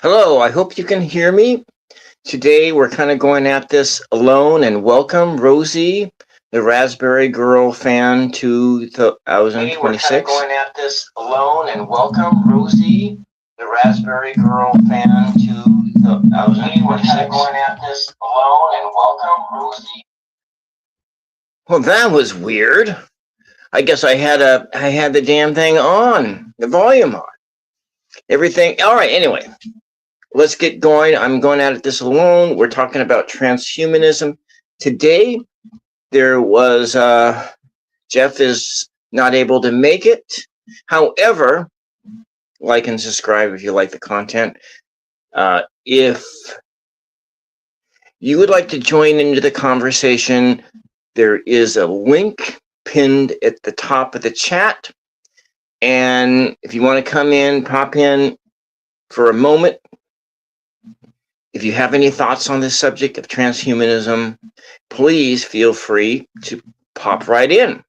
Hello, I hope you can hear me. Today we're kind of going at this alone, and welcome Rosie, the Raspberry Girl fan 2026. Today we're kind of going at this alone, and welcome Rosie, the Raspberry Girl fan 2026. Today we're kind of going at this alone, and welcome Rosie. Well, that was weird. I guess I had the damn thing on, the volume on. Everything. All right, anyway. Let's get going. I'm going at this alone. We're talking about transhumanism. Today, there was, Jeff is not able to make it. However, like and subscribe if you like the content. If you would like to join into the conversation, there is a link pinned at the top of the chat. And if you want to come in, pop in for a moment. If you have any thoughts on this subject of transhumanism, please feel free to pop right in.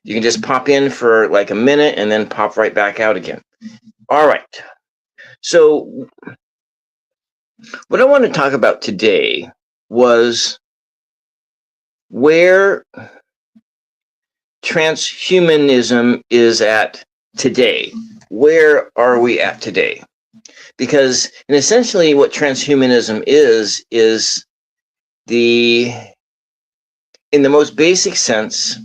You can just pop in for like a minute and then pop right back out again. All right. So what I want to talk about today was where transhumanism is at today. Where are we at today? Because, and essentially what transhumanism is in the most basic sense,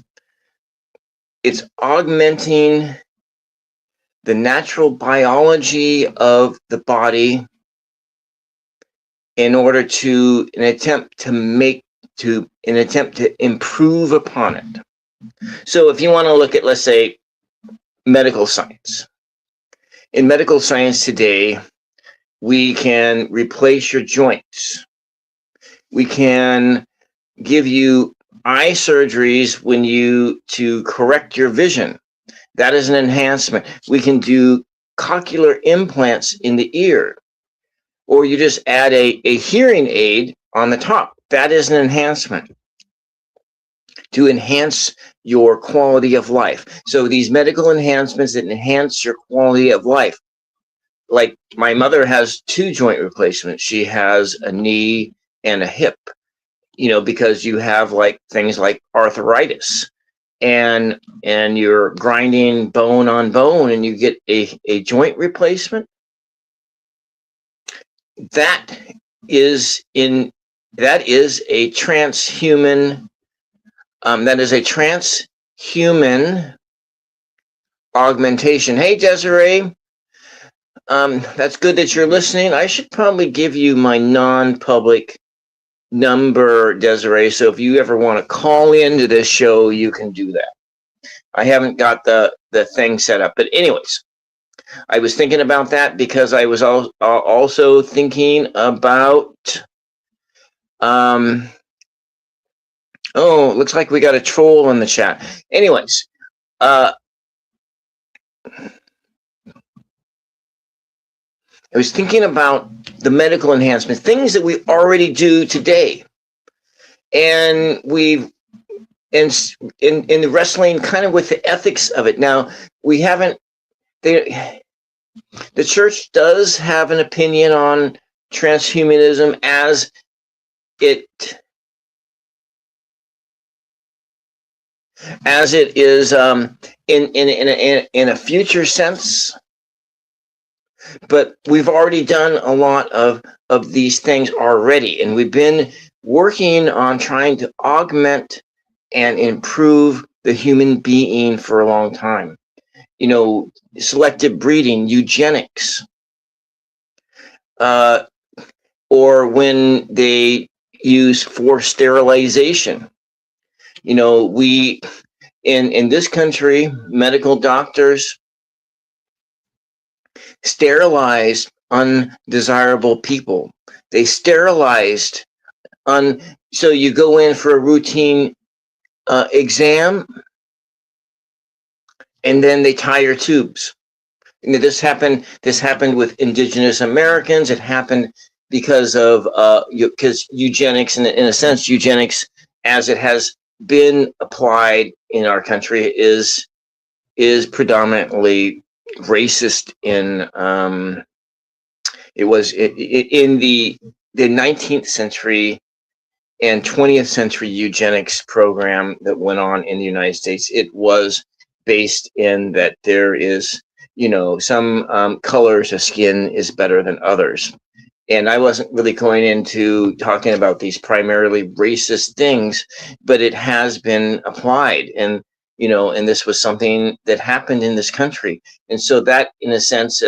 it's augmenting the natural biology of the body in order to, an attempt to improve upon it. So if you want to look at, let's say, medical science. In medical science today, we can replace your joints. We can give you eye surgeries to correct your vision. That is an enhancement. We can do cochlear implants in the ear, or you just add a hearing aid on the top. That is an enhancement to enhance your quality of life. So these medical enhancements that enhance your quality of life. Like my mother has 2 joint replacements. She has a knee and a hip, because you have like things like arthritis and you're grinding bone on bone and you get a joint replacement. That is a transhuman, transhuman augmentation. Hey, Desiree. That's good that you're listening. I should probably give you my non-public number, Desiree. So if you ever want to call into this show, you can do that. I haven't got the thing set up. But anyways, I was thinking about that because I was also thinking about, oh, looks like we got a troll in the chat. Anyways, I was thinking about the medical enhancements, things that we already do today. And we've, in the wrestling kind of with the ethics of it. Now, we haven't, the church does have an opinion on transhumanism as it is in a future sense. But we've already done a lot of these things already, and we've been working on trying to augment and improve the human being for a long time. Selective breeding, eugenics, or when they use forced sterilization. We in this country, medical doctors sterilized undesirable people. They sterilized so you go in for a routine exam and then they tie your tubes. This happened with indigenous Americans. It happened because of eugenics, in a sense, eugenics as it has been applied in our country is predominantly racist It was in the 19th century and 20th century eugenics program that went on in the United States. It was based in that there is, some colors of skin is better than others. And I wasn't really going into talking about these primarily racist things, but it has been applied. And, and this was something that happened in this country. And so that, in a sense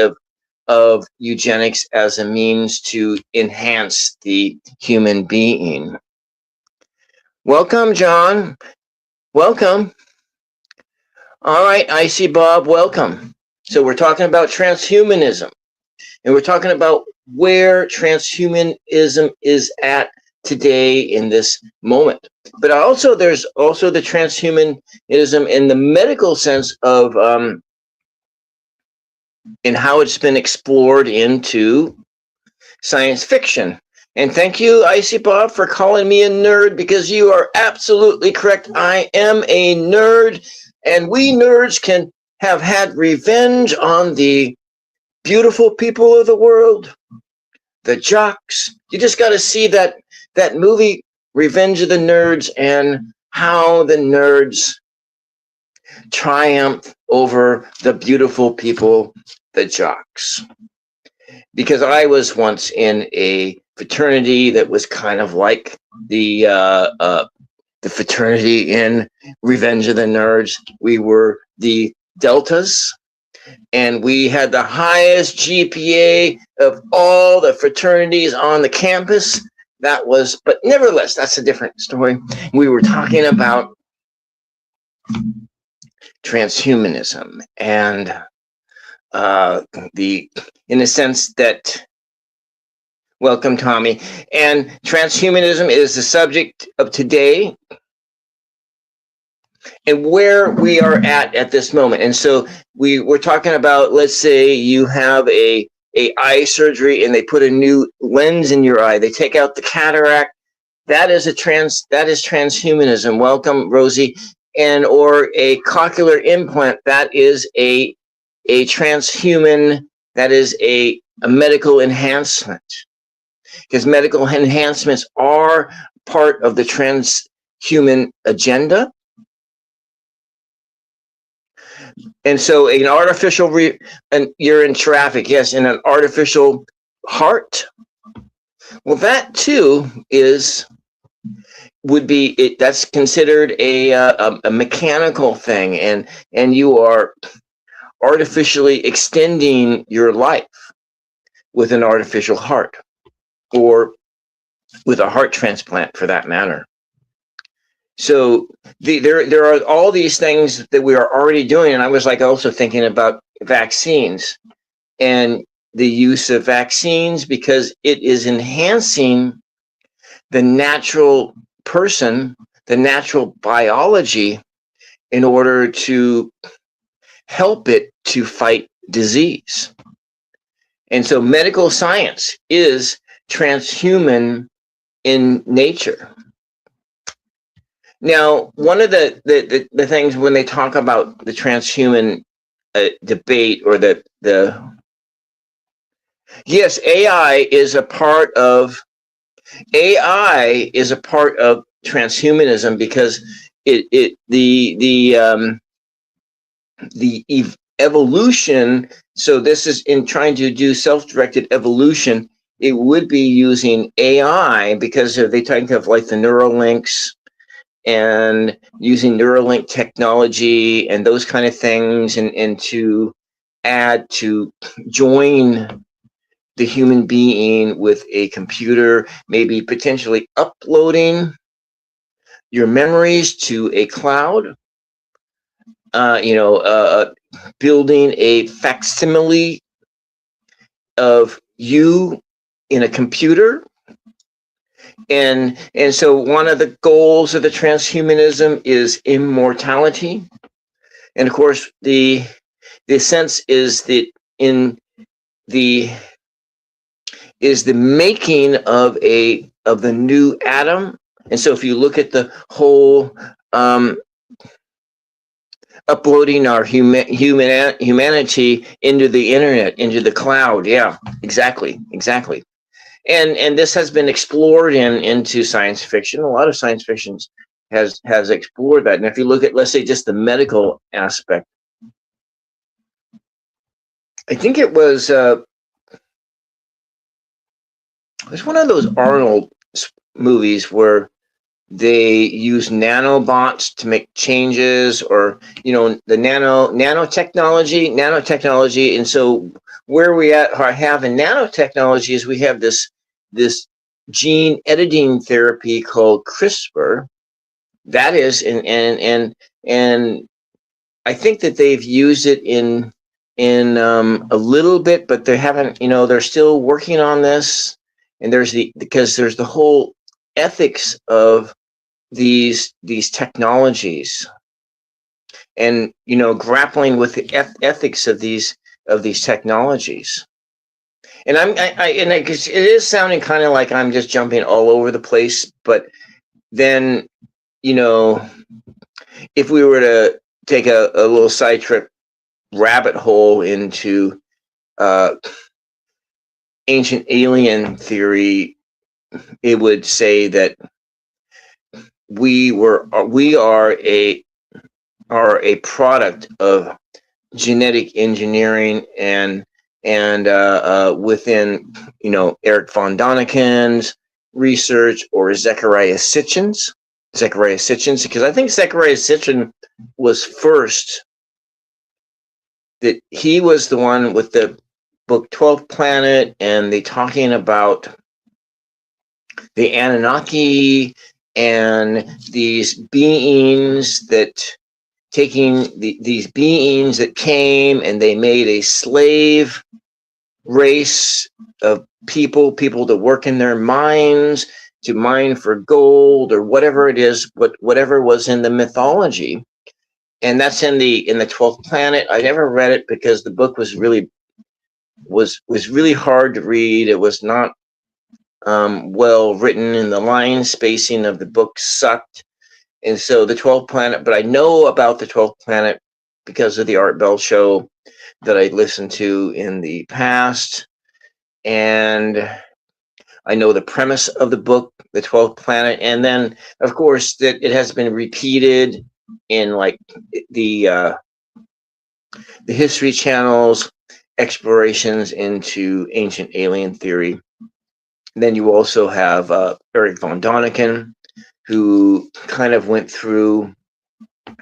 of eugenics as a means to enhance the human being. Welcome, John. Welcome. All right, I see Bob. Welcome. So we're talking about transhumanism, and we're talking about where transhumanism is at today in this moment. But also, there's also the transhumanism in the medical sense of in how it's been explored into science fiction. And thank you, Icy Bob, for calling me a nerd, because you are absolutely correct. I am a nerd, and we nerds can have had revenge on the beautiful people of the world, the jocks. You just got to see that movie, Revenge of the Nerds, and how the nerds triumph over the beautiful people, the jocks. Because I was once in a fraternity that was kind of like the fraternity in Revenge of the Nerds. We were the Deltas, and we had the highest GPA of all the fraternities on the campus. But nevertheless, that's a different story. We were talking about transhumanism and in a sense that, welcome, Tommy, and transhumanism is the subject of today and where we are at this moment. And so we're talking about, let's say you have a eye surgery and they put a new lens in your eye. They take out the cataract. That is transhumanism. Welcome, Rosie. Or a cochlear implant. That is a transhuman. That is a medical enhancement. Because medical enhancements are part of the transhuman agenda. And so an artificial, and you're in traffic, yes, in an artificial heart. Well, that too that's considered a mechanical thing, and you are artificially extending your life with an artificial heart, or with a heart transplant for that matter. So there are all these things that we are already doing. And I was also thinking about vaccines and the use of vaccines, because it is enhancing the natural person, the natural biology, in order to help it to fight disease. And so medical science is transhuman in nature. Now, one of the things when they talk about the transhuman debate, or yes, AI is a part of transhumanism, because the evolution. So this is in trying to do self-directed evolution. It would be using AI, because they think of like the Neuralinks, and using Neuralink technology and those kind of things, and to add, to join the human being with a computer, maybe potentially uploading your memories to a cloud, building a facsimile of you in a computer. And so one of the goals of the transhumanism is immortality. And of course, the sense is that is the making of the new Adam. And so if you look at the whole uploading our humanity into the internet, into the cloud. Yeah, exactly. And this has been explored into science fiction. A lot of science fiction has explored that. And if you look at, let's say, just the medical aspect, I think it was one of those Arnold movies where they use nanobots to make changes, or the nanotechnology. And so where we have in nanotechnology is we have this gene editing therapy called CRISPR. That is, and I think that they've used it in a little bit, but they haven't. They're still working on this. And because there's the whole ethics of these technologies, and grappling with the ethics of these technologies. And it is sounding kind of like I'm just jumping all over the place, but then if we were to take a little side trip rabbit hole into ancient alien theory, it would say that we are a product of genetic engineering, and within Eric von Daniken's research, or Zecharia Sitchin's, because I think Zecharia Sitchin was first. That he was the one with the book 12th Planet, and they talking about the Anunnaki and these beings that these beings that came, and they made a slave race of people to work in their mines, to mine for gold, or whatever it is, whatever was in the mythology. And that's in the 12th Planet. I never read it because the book was really hard to read. It was not well written, and the line spacing of the book sucked. And so the 12th Planet, but I know about the 12th Planet because of the Art Bell show that I listened to in the past. And I know the premise of the book, the 12th Planet. And then, of course, that it has been repeated in like the History Channel's explorations into ancient alien theory. And then you also have Eric von Daniken, who kind of went through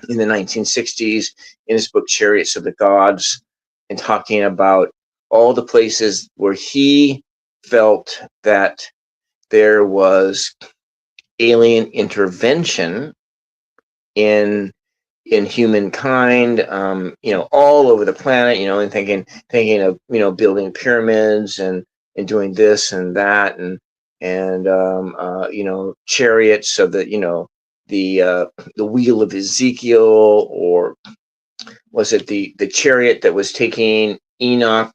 in the 1960s in his book Chariots of the Gods, and talking about all the places where he felt that there was alien intervention in humankind, all over the planet, and thinking of building pyramids and doing this and that, and chariots of the wheel of Ezekiel, or was it the chariot that was taking Enoch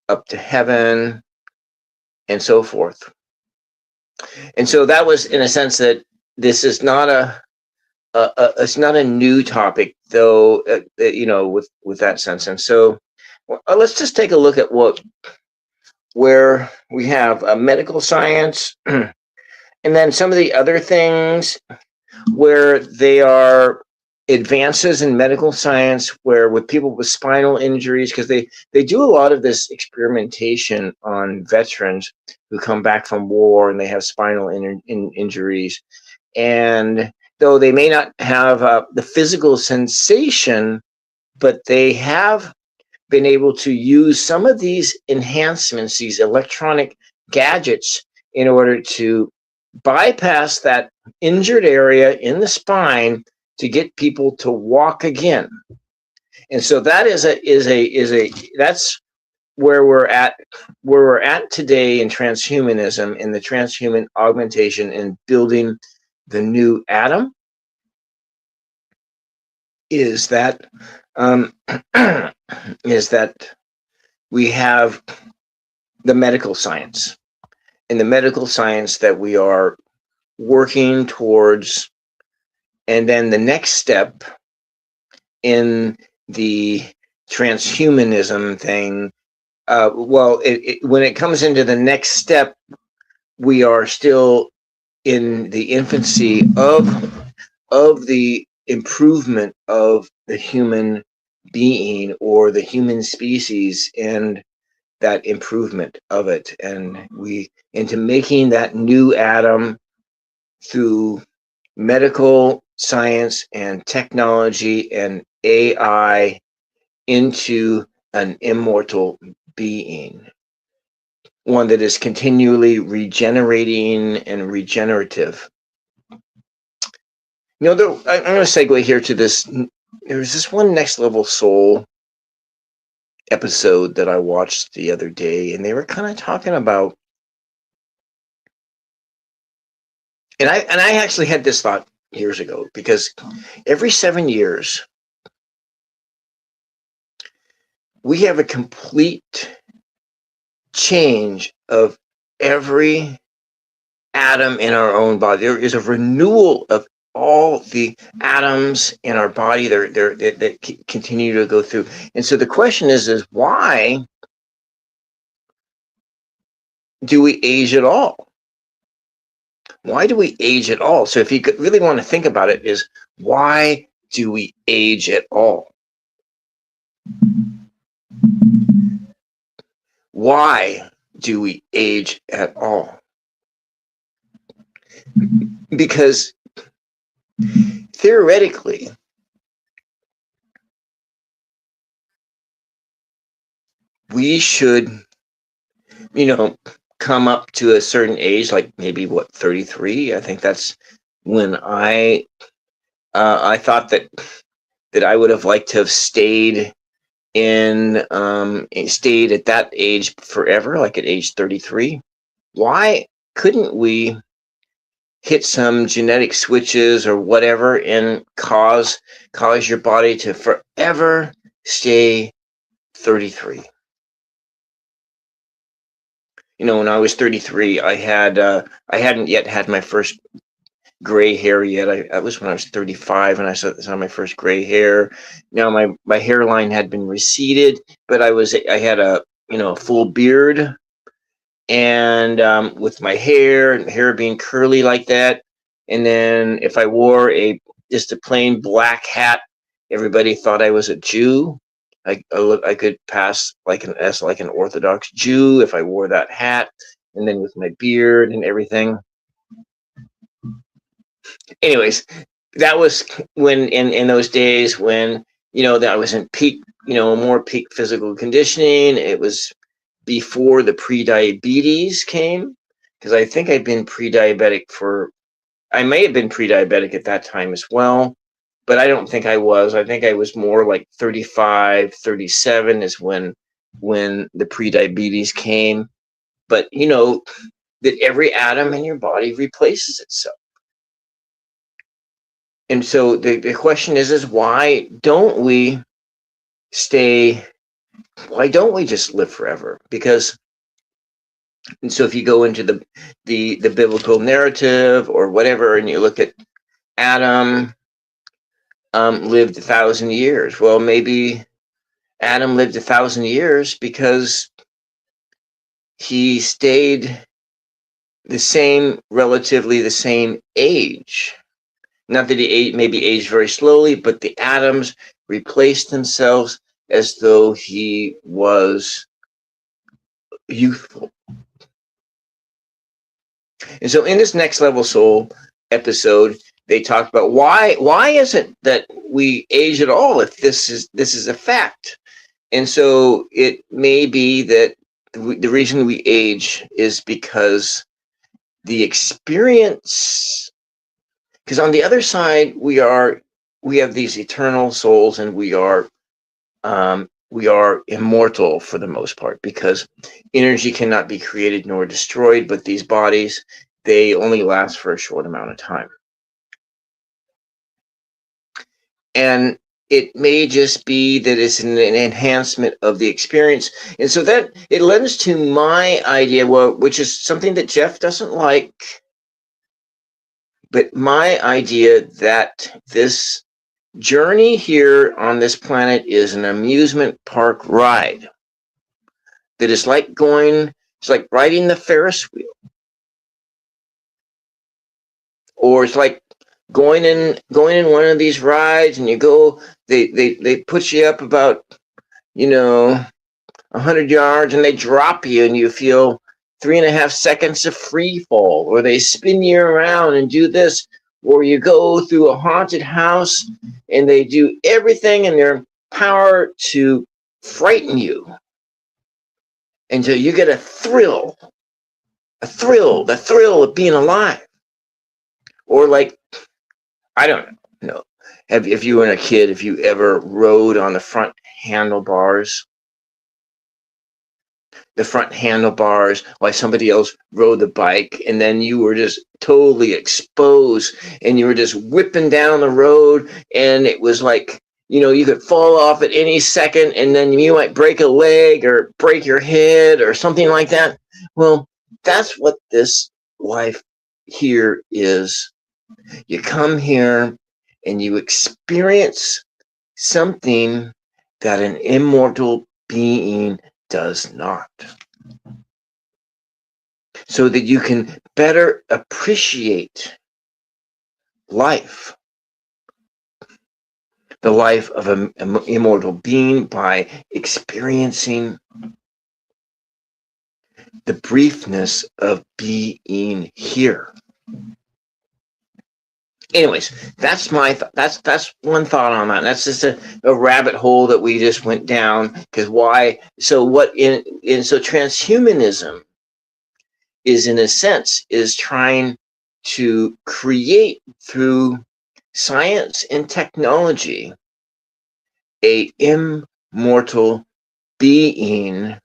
up to heaven, and so forth. And so that was, in a sense, that this is not it's not a new topic, though, with that sense. And so let's just take a look at where we have medical science, and then some of the other things where they are advances in medical science, where with people with spinal injuries, because they do a lot of this experimentation on veterans who come back from war and they have spinal injuries. And though they may not have the physical sensation, but they have been able to use some of these enhancements, these electronic gadgets, in order to bypass that injured area in the spine to get people to walk again. And so that that's where we're at today in transhumanism, in the transhuman augmentation, and building the new Adam, is that we have the medical science, and the medical science that we are working towards. And then the next step in the transhumanism thing, when it comes into the next step, we are still in the infancy of the improvement of the human being or the human species, and that improvement of it, and we into making that new Adam through medical science and technology and AI into an immortal being, one that is continually regenerating and regenerative. I'm going to segue here to this. There's this one Next Level Soul episode that I watched the other day, and they were kind of talking about, and I actually had this thought years ago, because every 7 years we have a complete change of every atom in our own body. There is a renewal of all the atoms in our body that continue to go through. And so the question is why do we age at all? Why do we age at all? So if you really want to think about it, is why do we age at all? Why do we age at all? Because theoretically, we should, come up to a certain age, like maybe 33. I think that's when I thought that I would have liked to have stayed at that age forever, like at age 33. Why couldn't we hit some genetic switches or whatever and cause your body to forever stay 33? When I was 33, I hadn't yet had my first gray hair yet. That was when I was 35, and I saw my first gray hair. Now my hairline had been receded, but I had a full beard, and with my hair being curly like that. And then if I wore just a plain black hat, everybody thought I was a Jew. I could pass as an Orthodox Jew if I wore that hat, and then with my beard and everything. Anyways, that was when in those days when that I was in peak, more peak physical conditioning. It was before the pre-diabetes came, because I think I'd been pre-diabetic I may have been pre-diabetic at that time as well, but I don't think I was. I think I was more like 35, 37 is when the pre-diabetes came. But that every atom in your body replaces itself. And so the question is why don't we just live forever? Because, and so if you go into the biblical narrative or whatever, and you look at Adam lived 1,000 years. Well, maybe Adam lived 1,000 years because he stayed relatively the same age. Not that he maybe aged very slowly, but the atoms replaced themselves as though he was youthful. And so in this Next Level Soul episode, they talked about why is it that we age at all if this is a fact? And so it may be that the reason we age is because the experience, because on the other side we have these eternal souls, and we are immortal for the most part, because energy cannot be created nor destroyed, but these bodies, they only last for a short amount of time. And it may just be that it's an enhancement of the experience. And so that it lends to my idea, which is something that Jeff doesn't like, but my idea that this journey here on this planet is an amusement park ride that is like it's like riding the Ferris wheel, or it's like going in one of these rides, and you go, they put you up about, 100 yards, and they drop you, and you feel 3.5 seconds of free fall, or they spin you around and do this, or you go through a haunted house, and they do everything in their power to frighten you until you get the thrill of being alive. Or like, I don't know. If you were a kid, if you ever rode on the front handlebars while somebody else rode the bike, and then you were just totally exposed, and you were just whipping down the road, and it was like, you could fall off at any second, and then you might break a leg or break your head or something like that. Well, that's what this life here is. You come here and you experience something that an immortal being does not, so that you can better appreciate life, the life of an immortal being, by experiencing the briefness of being here. Anyways, that's that's one thought on that. That's just a rabbit hole that we just went down. Because why? So so transhumanism is, in a sense, is trying to create, through science and technology, a immortal being,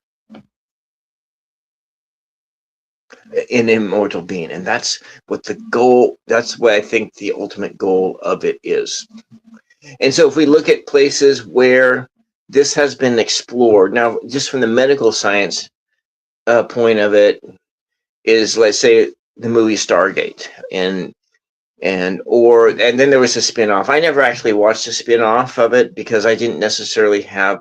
an immortal being. And that's what the goal, that's what I think the ultimate goal of it is. And so if we look at places where this has been explored, now just from the medical science point of it, is, let's say, the movie Stargate, and then there was a spin-off. I never actually watched a spin-off of it because I didn't necessarily have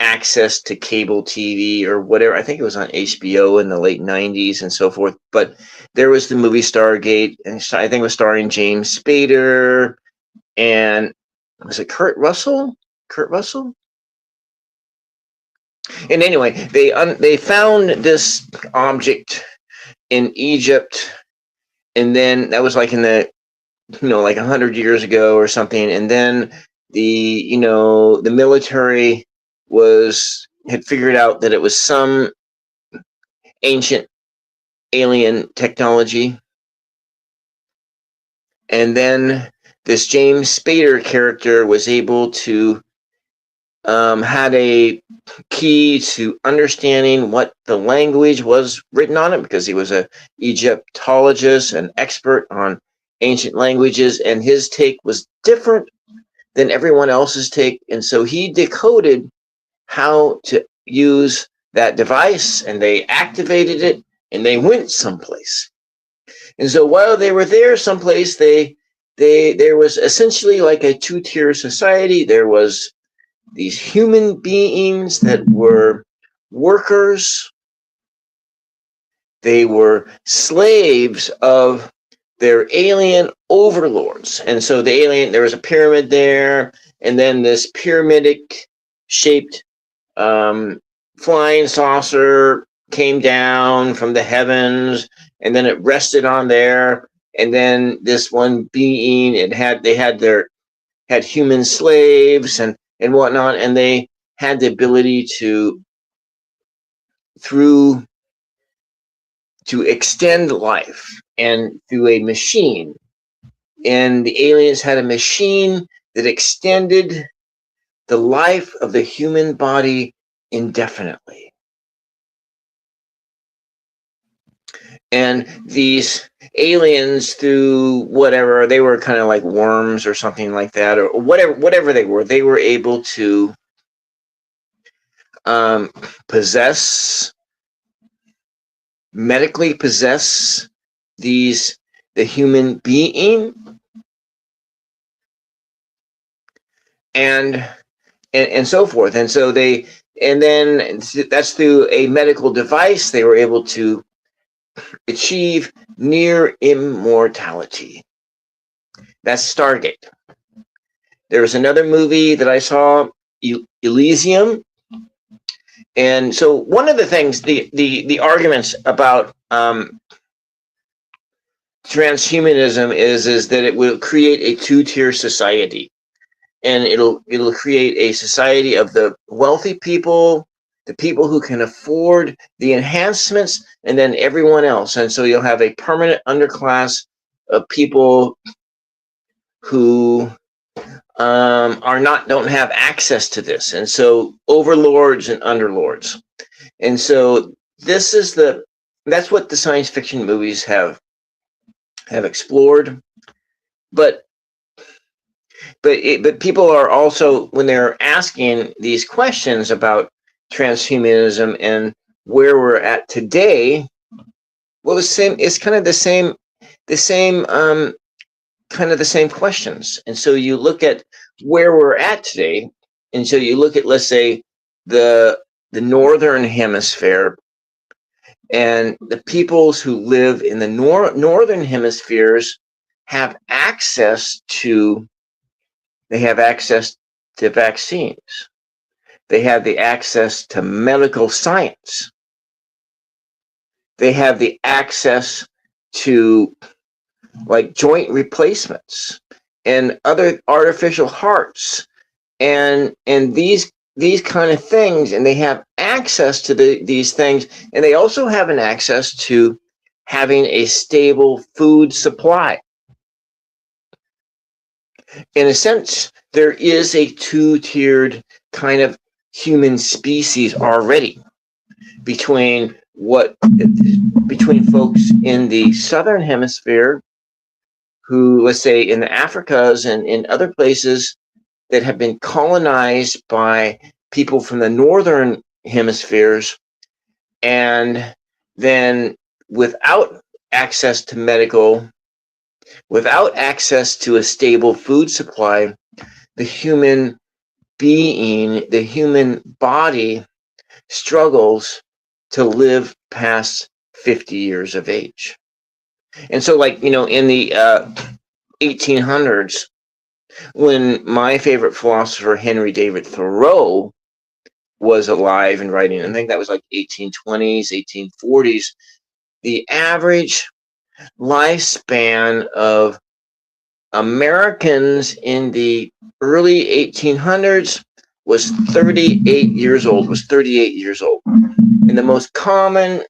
access to cable TV or whatever. I think it was on HBO in the late 90s and so forth. But there was the movie Stargate, and I think it was starring James Spader, and was it Kurt Russell? And anyway, they found this object in Egypt, and then that was like in the, like 100 years ago or something. And then the military had figured out that it was some ancient alien technology. And then this James Spader character was able to had a key to understanding what the language was written on it, because he was an Egyptologist, an expert on ancient languages, and his take was different than everyone else's take. And so he decoded how to use that device, and they activated it, and they went someplace. And so while they were there someplace, there was essentially like a two-tier society. There was these human beings that were workers. They were slaves of their alien overlords. And so there was a pyramid there, and then this pyramidal shaped flying saucer came down from the heavens, and then it rested on there. And then this one being, they had human slaves and whatnot, and they had the ability to extend life, and through a machine. And the aliens had a machine that extended the life of the human body indefinitely. And these aliens, through whatever, they were kind of like worms or something like that, or whatever they were able to medically possess the human being, and so forth. And so then that's through a medical device, they were able to achieve near immortality. That's Stargate. There was another movie that I saw, Elysium. And so one of the things, the arguments about transhumanism is that it will create a two-tier society. And it'll create a society of the wealthy people, the people who can afford the enhancements, and then everyone else. And so you'll have a permanent underclass of people who don't have access to this, and so overlords and underlords. And so that's what the science fiction movies have explored. But people are also, when they're asking these questions about transhumanism and where we're at today, well, it's kind of the same kind of the same questions. And so you look at where we're at today, and so you look at, let's say, the northern hemisphere, and the peoples who live in the northern hemispheres have access to vaccines. They have the access to medical science. They have the access to like joint replacements and other artificial hearts and these kind of things, and they have access to these things, and they also have an access to having a stable food supply. In a sense, there is a two-tiered kind of human species already between folks in the southern hemisphere who, let's say, in the Africas and in other places that have been colonized by people from the northern hemispheres, and then without access to without access to a stable food supply, the human being, the human body struggles to live past 50 years of age. And so, like, in the 1800s, when my favorite philosopher, Henry David Thoreau, was alive and writing, I think that was like 1820s, 1840s, the average lifespan of Americans in the early 1800s was 38 years old, And the most common,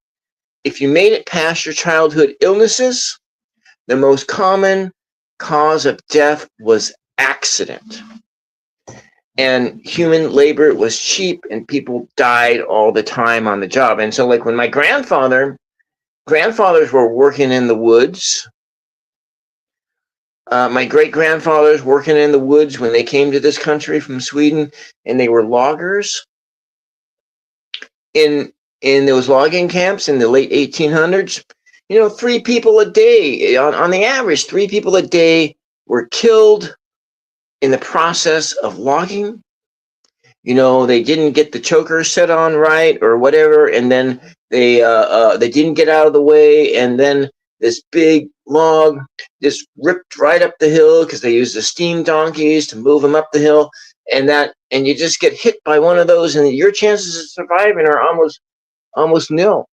if you made it past your childhood illnesses, the most common cause of death was accident. And human labor was cheap, and people died all the time on the job. And so, like, when my grandfathers were working in the woods, my great-grandfathers working in the woods when they came to this country from Sweden, and they were loggers in those logging camps in the late 1800s. 3 people a day, on the average, 3 people a day were killed in the process of logging. They didn't get the choker set on right or whatever, and then they didn't get out of the way, and then this big log just ripped right up the hill because they used the steam donkeys to move them up the hill, and you just get hit by one of those, and your chances of surviving are almost nil.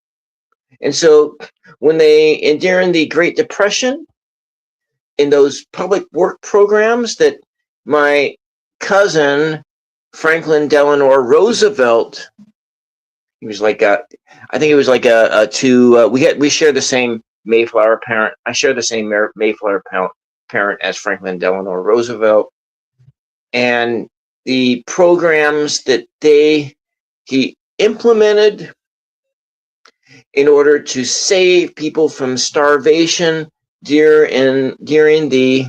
And so during the Great Depression, in those public work programs that my cousin Franklin Delano Roosevelt, he was like we share the same Mayflower parent. I share the same Mayflower parent as Franklin Delano Roosevelt, and the programs that he implemented in order to save people from starvation during the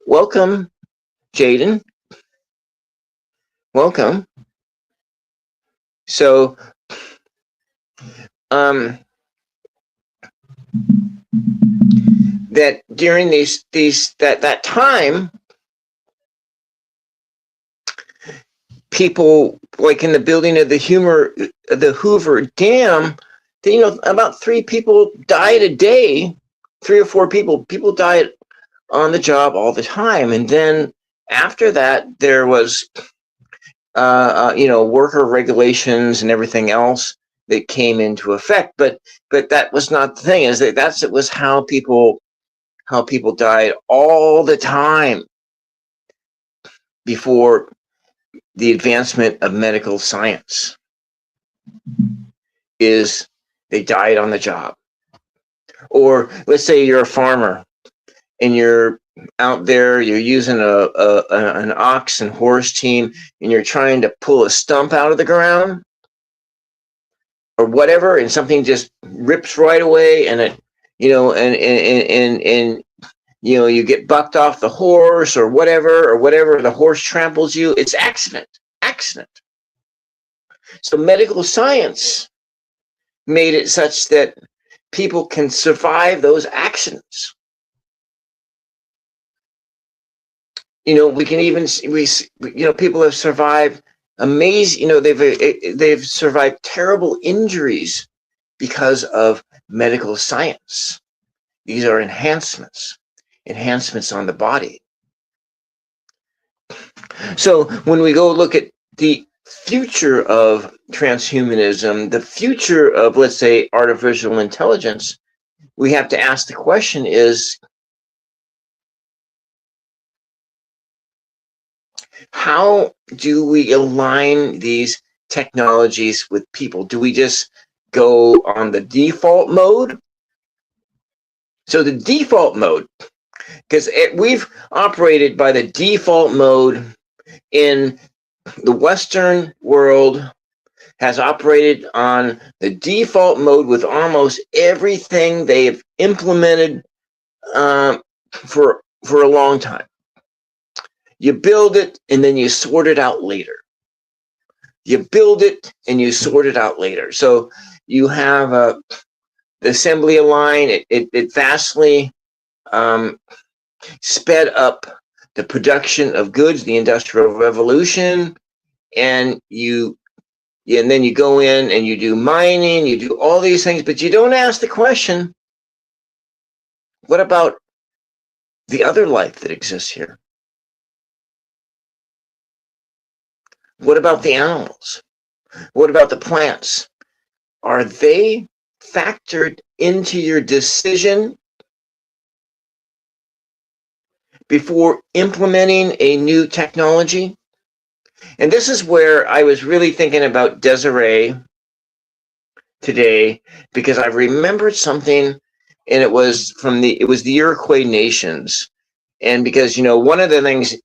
welcome, Jaden. Welcome. So, that during that time, people, like in the building of the Hoover Dam, about 3 people died a day, 3 or 4 people died on the job all the time. And then after that, there was, worker regulations and everything else that came into effect. But that was not the thing. It was how people died all the time before the advancement of medical science. Is they died on the job. Or let's say you're a farmer and you're out there, you're using an ox and horse team, and you're trying to pull a stump out of the ground or whatever, and something just rips right away, and it, you get bucked off the horse or whatever, the horse tramples you. It's accident. So medical science made it such that people can survive those accidents. We can even people have survived amazing. They've survived terrible injuries because of medical science. These are enhancements on the body. So when we go look at the future of transhumanism, the future of, let's say, artificial intelligence, we have to ask the question is, how do we align these technologies with people? Do we just go on the default mode? So the default mode, because we've operated by the default mode in the Western world, has operated on the default mode with almost everything they've implemented for a long time. You build it and then you sort it out later. So you have the assembly line. It vastly sped up the production of goods, the Industrial Revolution, and then you go in and you do mining, you do all these things, but you don't ask the question, what about the other life that exists here? What about the animals? What about the plants? Are they factored into your decision before implementing a new technology? And this is where I was really thinking about Desiree today, because I remembered something, and it was the Iroquois nations. And because, one of the things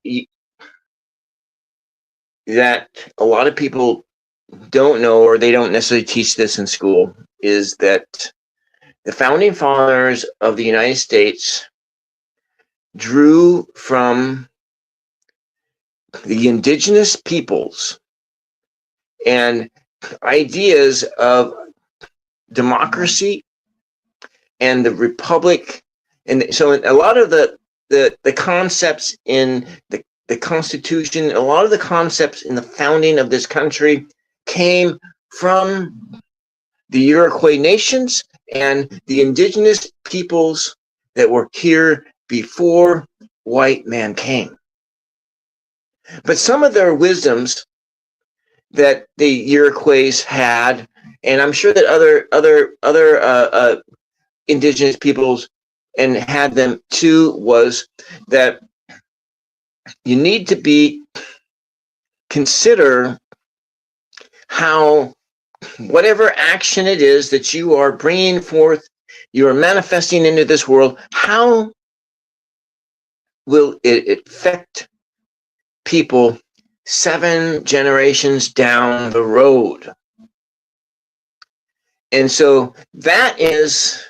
that a lot of people don't know, or they don't necessarily teach this in school, is that the founding fathers of the United States drew from the indigenous peoples and ideas of democracy and the republic. And so a lot of the concepts in the Constitution, a lot of the concepts in the founding of this country came from the Iroquois nations and the indigenous peoples that were here before white man came. But some of their wisdoms that the Iroquois had, and I'm sure that other indigenous peoples and had them too, was that you need to consider how whatever action it is that you are bringing forth, you are manifesting into this world, how will it affect people 7 generations down the road? And so that is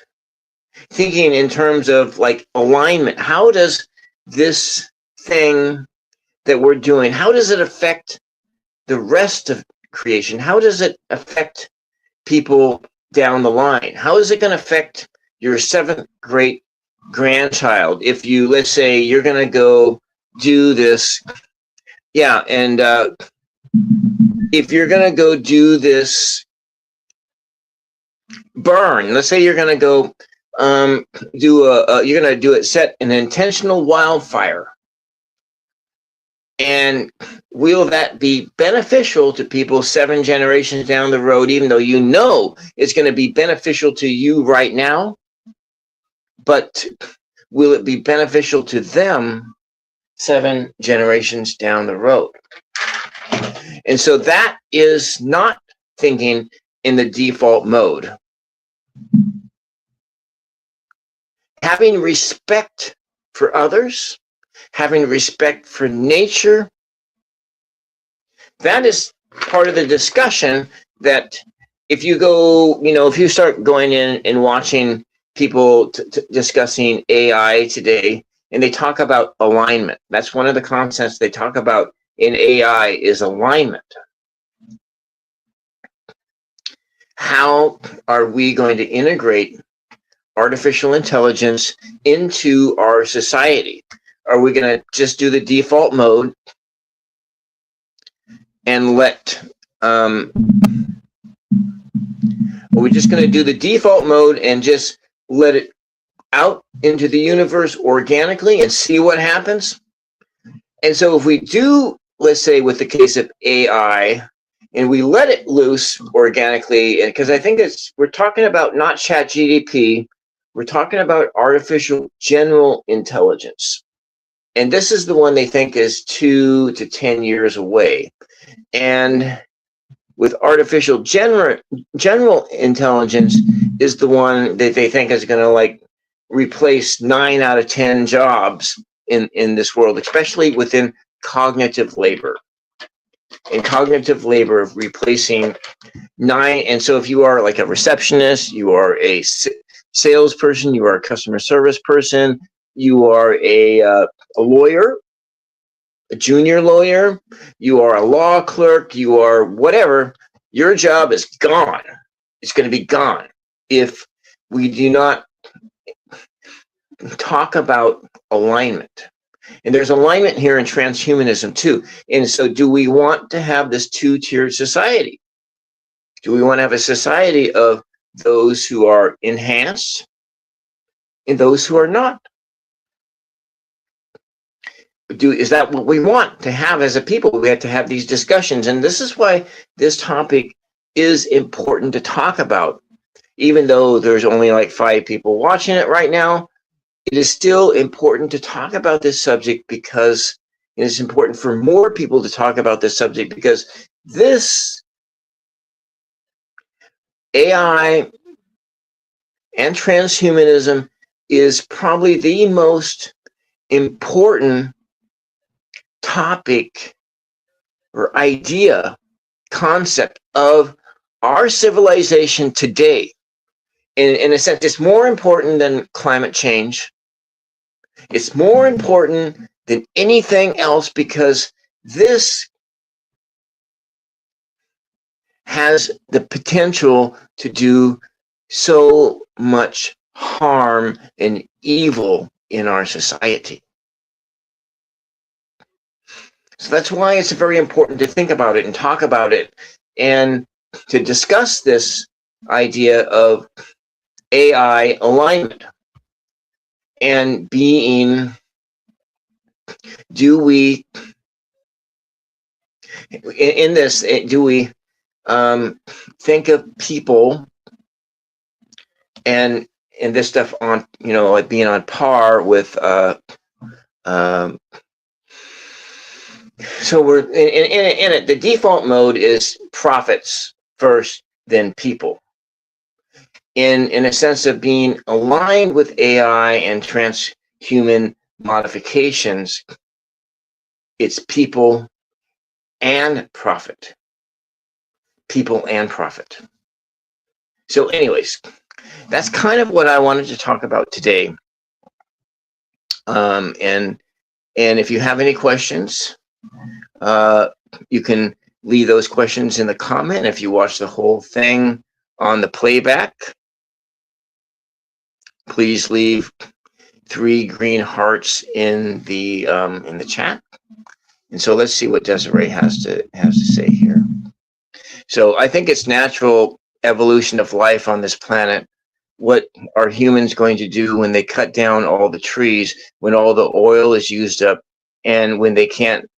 thinking in terms of like alignment. How does this thing that we're doing, how does it affect the rest of creation? How does it affect people down the line? How is it going to affect your 7th great grandchild if you, let's say, you're going to go do this? Yeah, and if you're going to go do this burn, let's say you're going to go you're going to do it, set an intentional wildfire. And will that be beneficial to people 7 generations down the road, even though you know it's going to be beneficial to you right now? But will it be beneficial to them 7 generations down the road? And so that is not thinking in the default mode. Having respect for others, having respect for nature, that is part of the discussion. That if you go, if you start going in and watching people discussing AI today, and they talk about alignment, that's one of the concepts they talk about in AI is alignment. How are we going to integrate artificial intelligence into our society? Are we going to just do the default mode and are we just going to do the default mode and just let it out into the universe organically and see what happens? And so if we do, let's say with the case of AI, and we let it loose organically, because I think we're talking about not ChatGPT, we're talking about artificial general intelligence. And this is the one they think is 2 to 10 years away. And with artificial general intelligence is the one that they think is going to replace 9 out of 10 jobs in this world, especially within cognitive labor. In cognitive labor, replacing 9. And so if you are like a receptionist, you are a salesperson, you are a customer service person, you are a lawyer, a junior lawyer, you are a law clerk, you are whatever, your job is gone. It's going to be gone if we do not talk about alignment. And there's alignment here in transhumanism too. And so do we want to have this 2-tiered society? Do we want to have a society of those who are enhanced and those who are not? Is that what we want to have as a people? We have to have these discussions. And this is why this topic is important to talk about. Even though there's only like 5 people watching it right now, it is still important to talk about this subject, because it is important for more people to talk about this subject, because this AI and transhumanism is probably the most important topic or idea, concept of our civilization today. In a sense, it's more important than climate change. It's more important than anything else, because this has the potential to do so much harm and evil in our society. So that's why it's very important to think about it and talk about it, and to discuss this idea of AI alignment and being, do we, in this, do we think of people and this stuff on, like being on par with, so we're in it, the default mode is profits first, then people. In a sense of being aligned with AI and transhuman modifications, it's people and profit. People and profit. So anyways, that's kind of what I wanted to talk about today. And if you have any questions, you can leave those questions in the comment. If you watch the whole thing on the playback, please leave 3 green hearts in the chat. And so let's see what Desiree has to say here. So I think it's natural evolution of life on this planet. What are humans going to do when they cut down all the trees, when all the oil is used up, and when they can't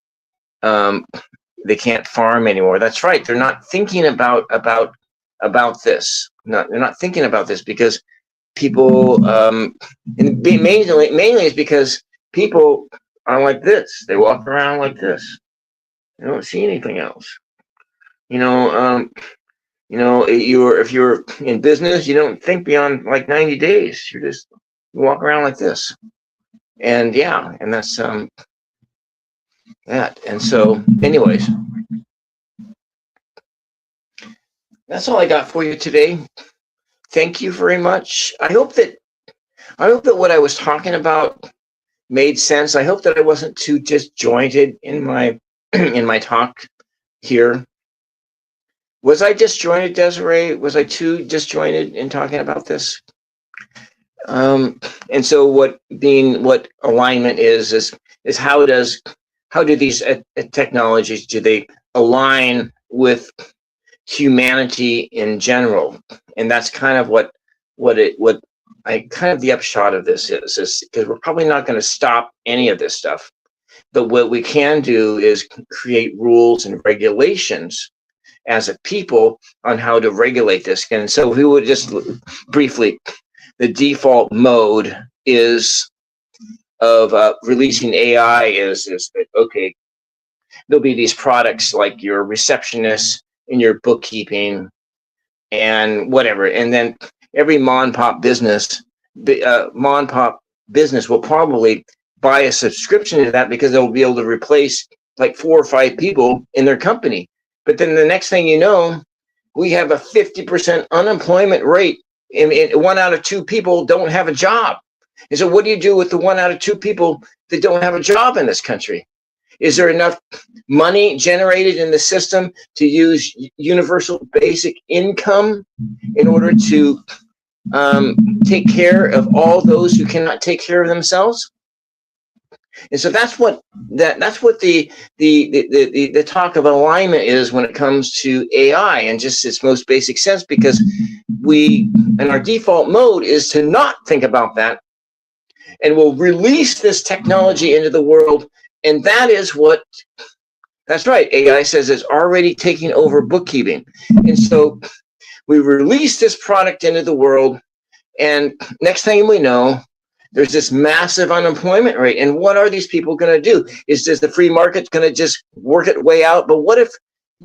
farm anymore? That's right. They're not thinking about this. They're not thinking about this because people, and mainly is because people are like this. They walk around like this. They don't see anything else. If you're in business, you don't think beyond like 90 days. You walk around like this. And yeah, and that's that. And so anyways, that's all I got for you today. Thank you very much. I hope that what I was talking about made sense. I hope that I wasn't too disjointed in my in my talk here. Was I disjointed, Desiree? Was I too disjointed in talking about this? And so what alignment is how do these technologies, do they align with humanity in general? And that's kind of what the upshot of this is because we're probably not going to stop any of this stuff. But what we can do is create rules and regulations as a people on how to regulate this. And so we would just briefly, the default mode is of releasing AI is that, okay, there'll be these products like your receptionist and your bookkeeping and whatever. And then every mom and pop business will probably buy a subscription to that because they'll be able to replace like 4 or 5 people in their company. But then the next thing you know, we have a 50% unemployment rate. And 1 out of 2 people don't have a job. And so what do you do with the 1 out of 2 people that don't have a job in this country? Is there enough money generated in the system to use universal basic income in order to take care of all those who cannot take care of themselves? And so that's what the talk of alignment is when it comes to AI, and just its most basic sense, because our default mode is to not think about that, and we'll release this technology into the world, and that's right. AI says it's already taking over bookkeeping, and so we release this product into the world, and next thing we know, there's this massive unemployment rate. And what are these people going to do? Is just the free market going to just work its way out? But what if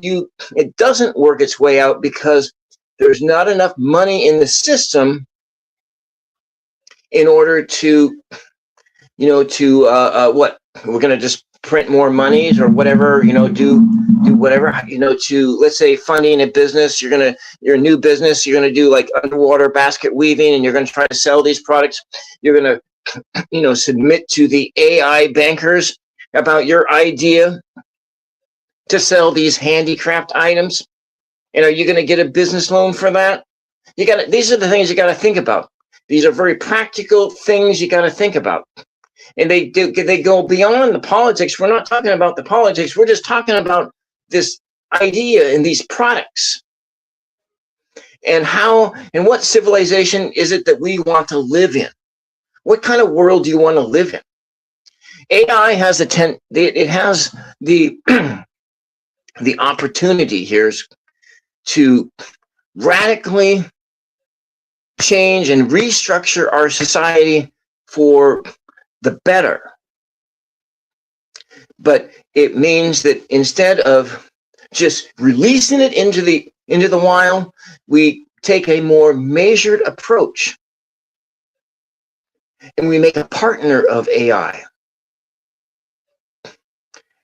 it doesn't work its way out because there's not enough money in the system in order to, what? We're going to just print more monies or whatever, do whatever, to, let's say, funding a business. You're a new business. You're going to do like underwater basket weaving, and you're going to try to sell these products. You're going to, submit to the AI bankers about your idea to sell these handicraft items. And are you going to get a business loan for that? These are the things you got to think about. These are very practical things you got to think about. And they go beyond the politics. We're not talking about the politics. We're just talking about this idea and these products. And what civilization is it that we want to live in? What kind of world do you want to live in? AI has the opportunity here to radically change and restructure our society for the better. But it means that instead of just releasing it into the wild, we take a more measured approach, and we make a partner of AI.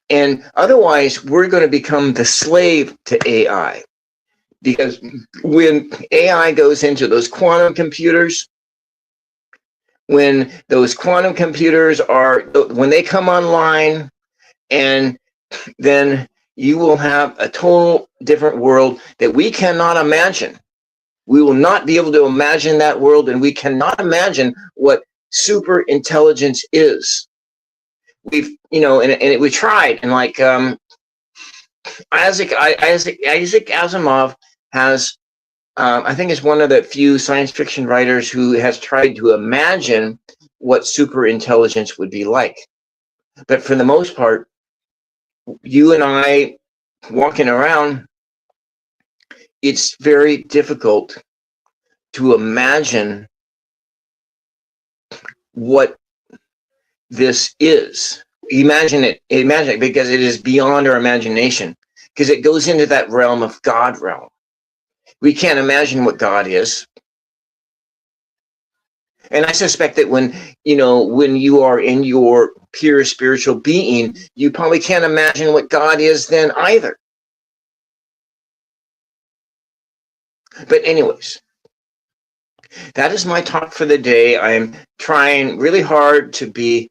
And otherwise, we're going to become the slave to AI. Because when AI goes into those quantum computers, when those quantum computers when they come online, and then you will have a total different world that we cannot imagine. We will not be able to imagine that world, and we cannot imagine what super intelligence is. We tried, and Isaac Asimov has, I think, is one of the few science fiction writers who has tried to imagine what super intelligence would be like. But for the most part, you and I walking around, it's very difficult to imagine what this is. Imagine it because it is beyond our imagination, because it goes into that realm of God realm. We can't imagine what God is. And I suspect that when you are in your pure spiritual being, you probably can't imagine what God is then either. But anyways, that is my talk for the day. I'm trying really hard to be,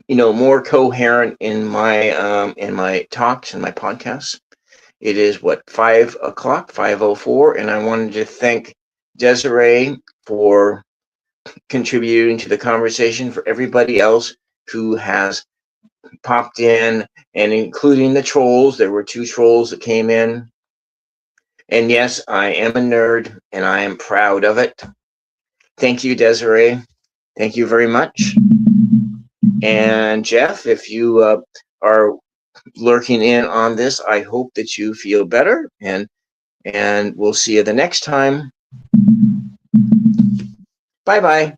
more coherent in my talks and my podcasts. It is 5 o'clock, 5:04, and I wanted to thank Desiree for contributing to the conversation, for everybody else who has popped in, and including the trolls. There were 2 trolls that came in. And yes, I am a nerd, and I am proud of it. Thank you, Desiree. Thank you very much. And Jeff, if you are lurking in on this, I hope that you feel better, and we'll see you the next time. Bye-bye.